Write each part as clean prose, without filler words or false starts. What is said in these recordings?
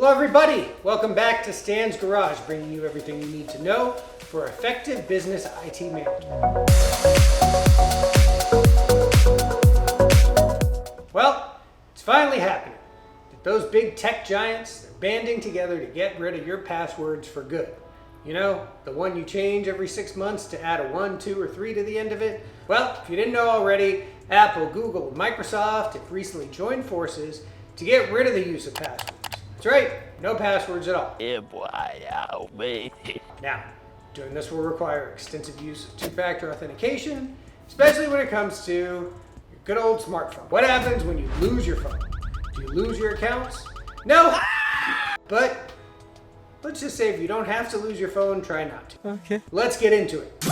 Hello everybody, welcome back to Stan's Garage, bringing you everything you need to know for effective business IT management. Well, it's finally happening. Those big tech giants, they're banding together to get rid of your passwords for good. You know, the one you change every 6 months to add a 1, 2, or 3 to the end of it? Well, if you didn't know already, Apple, Google, and Microsoft have recently joined forces to get rid of the use of passwords. That's right, no passwords at all. Yeah, boy, oh, man. Now, doing this will require extensive use of two-factor authentication, especially when it comes to your good old smartphone. What happens when you lose your phone? Do you lose your accounts? No! But let's just say if you don't have to lose your phone, try not to. Okay. Let's get into it.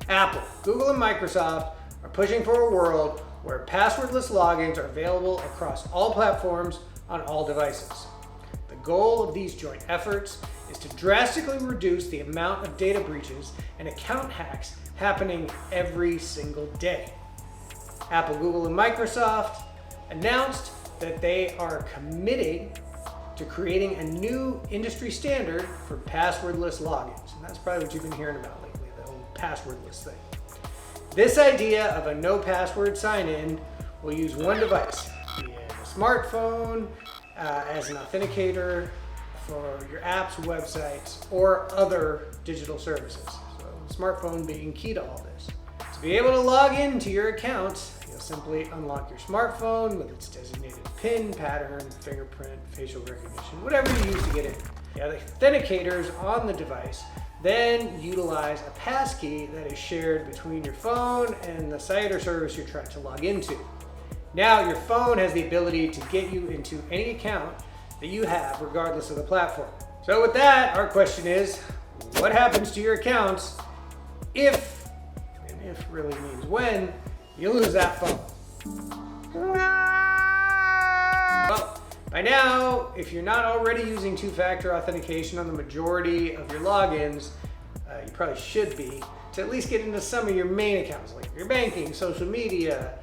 Apple, Google, and Microsoft are pushing for a world where passwordless logins are available across all platforms on all devices. The goal of these joint efforts is to drastically reduce the amount of data breaches and account hacks happening every single day. Apple, Google, and Microsoft announced that they are committing to creating a new industry standard for passwordless logins. And that's probably what you've been hearing about lately, the whole passwordless thing. This idea of a no password sign-in will use one device, be it a smartphone, as an authenticator for your apps, websites, or other digital services. So the smartphone being key to all this. To be able to log into your accounts, you'll simply unlock your smartphone with its designated PIN, pattern, fingerprint, facial recognition, whatever you use to get in. The authenticators on the device then utilize a passkey that is shared between your phone and the site or service you're trying to log into. Now your phone has the ability to get you into any account that you have regardless of the platform. So with that, our question is, what happens to your accounts if, and if really means when, you lose that phone? Well, by now, if you're not already using two-factor authentication on the majority of your logins, you probably should be, to at least get into some of your main accounts, like your banking, social media,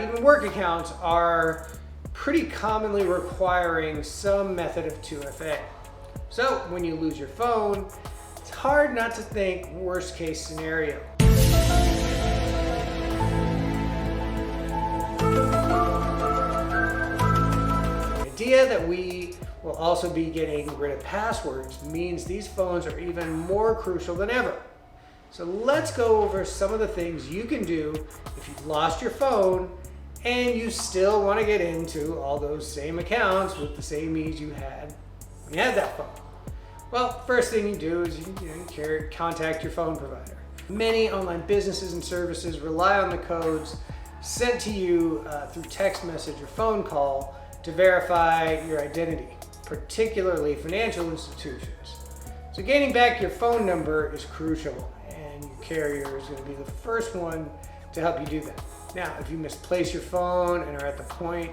even work accounts are pretty commonly requiring some method of 2FA. So when you lose your phone, it's hard not to think worst case scenario. The idea that we will also be getting rid of passwords means these phones are even more crucial than ever. So let's go over some of the things you can do if you've lost your phone and you still want to get into all those same accounts with the same ease you had when you had that phone. Well, first thing you do is you contact your phone provider. Many online businesses and services rely on the codes sent to you through text message or phone call to verify your identity, particularly financial institutions. So gaining back your phone number is crucial, and your carrier is going to be the first one to help you do that. Now, if you misplace your phone and are at the point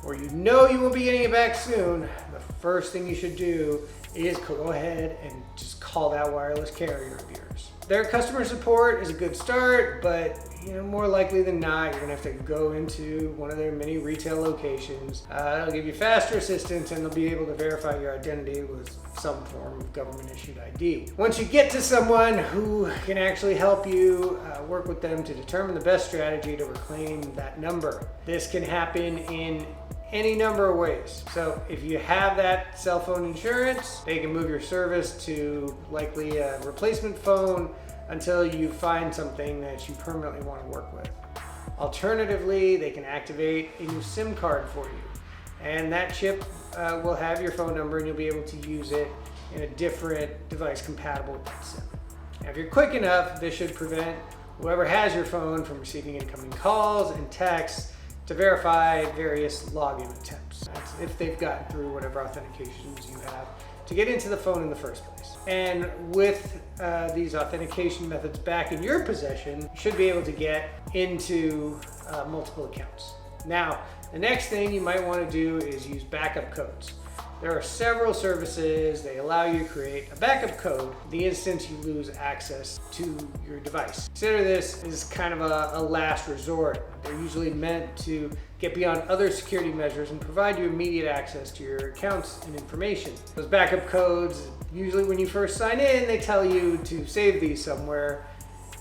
where you know you won't be getting it back soon, the first thing you should do is go ahead and just call that wireless carrier of yours. Their customer support is a good start, but more likely than not, you're gonna have to go into one of their many retail locations. They'll give you faster assistance and they'll be able to verify your identity with some form of government issued ID. Once you get to someone who can actually help you, work with them to determine the best strategy to reclaim that number. This can happen in any number of ways. So if you have that cell phone insurance, they can move your service to likely a replacement phone until you find something that you permanently want to work with. Alternatively, they can activate a new SIM card for you. And that chip will have your phone number and you'll be able to use it in a different device compatible with that SIM. Now, if you're quick enough, this should prevent whoever has your phone from receiving incoming calls and texts to verify various login attempts. That's if they've gotten through whatever authentications you have to get into the phone in the first place. And with these authentication methods back in your possession, you should be able to get into multiple accounts. Now, the next thing you might want to do is use backup codes. There are several services. They allow you to create a backup code the instant you lose access to your device. Consider this as kind of a last resort. They're usually meant to get beyond other security measures and provide you immediate access to your accounts and information. Those backup codes, usually when you first sign in, they tell you to save these somewhere.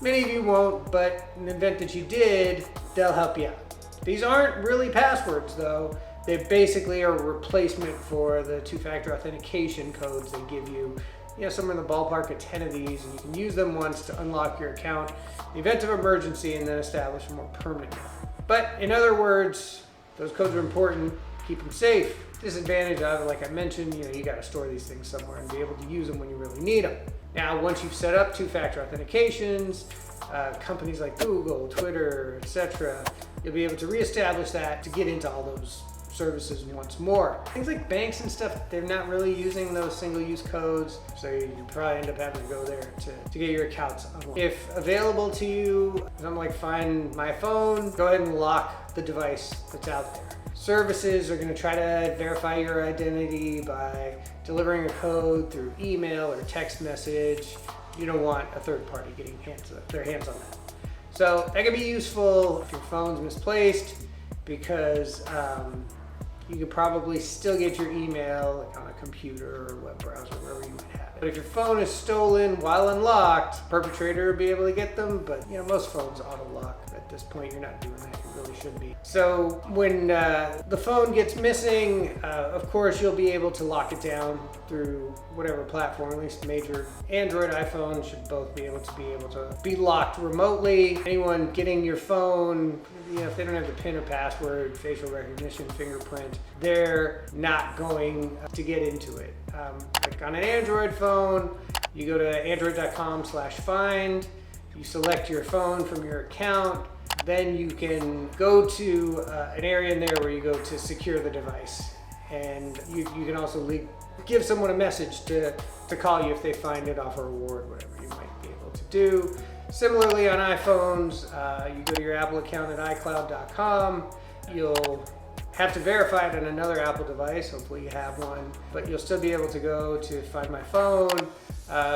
Many of you won't, but in the event that you did, they'll help you out. These aren't really passwords though. They basically are a replacement for the two-factor authentication codes they give you. You know, somewhere in the ballpark of 10 of these, and you can use them once to unlock your account in the event of emergency and then establish a more permanent method. But in other words, those codes are important. Keep them safe. Disadvantage of it, like I mentioned, you got to store these things somewhere and be able to use them when you really need them. Now, once you've set up two-factor authentications, companies like Google, Twitter, etc., you'll be able to reestablish that to get into all those services once more. Things like banks and stuff, they're not really using those single-use codes, so you probably end up having to go there to get your accounts unlocked. If available to you, something like Find My Phone, go ahead and lock the device that's out there. Services are going to try to verify your identity by delivering a code through email or text message. You don't want a third party getting their hands on that. So that can be useful if your phone's misplaced, because you could probably still get your email like on a computer or web browser, wherever you might have it. But if your phone is stolen while unlocked, perpetrator will be able to get them, but most phones auto-lock. At this point, you're not doing that. You really should be. So when the phone gets missing, of course, you'll be able to lock it down through whatever platform. At least major Android, iPhone should both be able to be locked remotely. Anyone getting your phone, if they don't have the PIN or password, facial recognition, fingerprint, they're not going to get into it. Like on an Android phone, you go to android.com/find, you select your phone from your account, then you can go to an area in there where you go to secure the device. And you can also give someone a message to call you if they find it, offer a reward, whatever you might be able to do. Similarly on iPhones, you go to your Apple account at iCloud.com. You'll have to verify it on another Apple device, hopefully you have one, but you'll still be able to go to Find My Phone,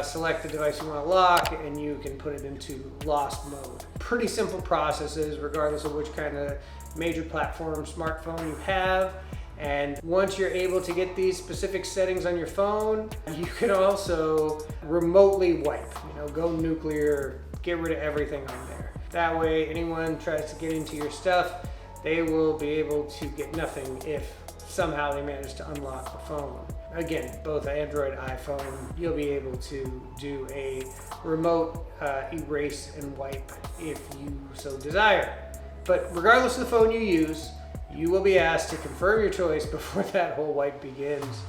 select the device you want to lock, and you can put it into lost mode. Pretty simple processes regardless of which kind of major platform smartphone you have. And once you're able to get these specific settings on your phone, you can also remotely wipe, go nuclear, get rid of everything on there. That way, anyone tries to get into your stuff, they will be able to get nothing if somehow they manage to unlock the phone. Again, both Android, iPhone, you'll be able to do a remote erase and wipe if you so desire. But regardless of the phone you use, you will be asked to confirm your choice before that whole wipe begins.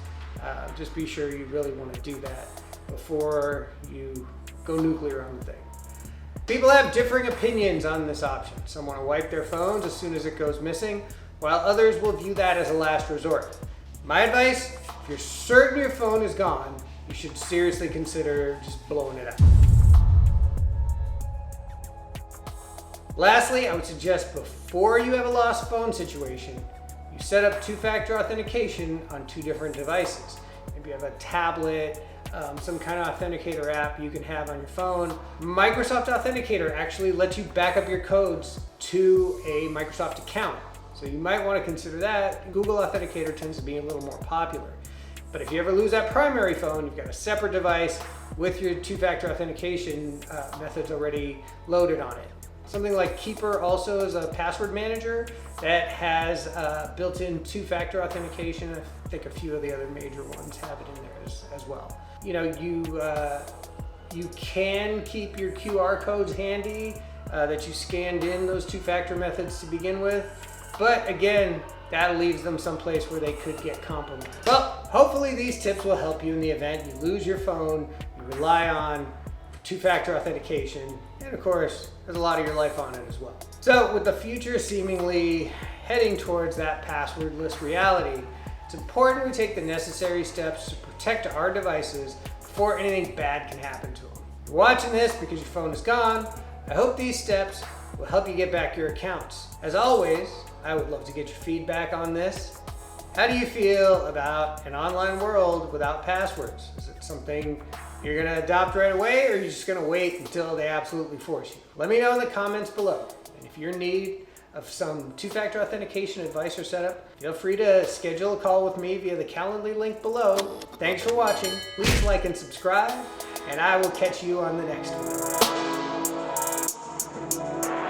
Just be sure you really want to do that before you go nuclear on the thing. People have differing opinions on this option. Some want to wipe their phones as soon as it goes missing, while others will view that as a last resort. My advice, if you're certain your phone is gone, you should seriously consider just blowing it up. Lastly, I would suggest before you have a lost phone situation, you set up two-factor authentication on two different devices. Maybe you have a tablet, some kind of authenticator app you can have on your phone. Microsoft Authenticator actually lets you back up your codes to a Microsoft account. So you might want to consider that. Google Authenticator tends to be a little more popular. But if you ever lose that primary phone, you've got a separate device with your two-factor authentication methods already loaded on it. Something like Keeper also is a password manager that has built-in two-factor authentication. I think a few of the other major ones have it in there as well. You can keep your QR codes handy that you scanned in those two-factor methods to begin with. But again, that leaves them someplace where they could get compromised. Well, hopefully these tips will help you in the event you lose your phone, you rely on two-factor authentication, and of course, there's a lot of your life on it as well. So with the future seemingly heading towards that passwordless reality, it's important we take the necessary steps to protect our devices before anything bad can happen to them. If you're watching this because your phone is gone, I hope these steps will help you get back your accounts. As always, I would love to get your feedback on this. How do you feel about an online world without passwords? Is it something you're going to adopt right away, or are you just going to wait until they absolutely force you? Let me know in the comments below. And if you're in need of some two-factor authentication advice or setup, feel free to schedule a call with me via the Calendly link below. Thanks for watching. Please like and subscribe, and I will catch you on the next one.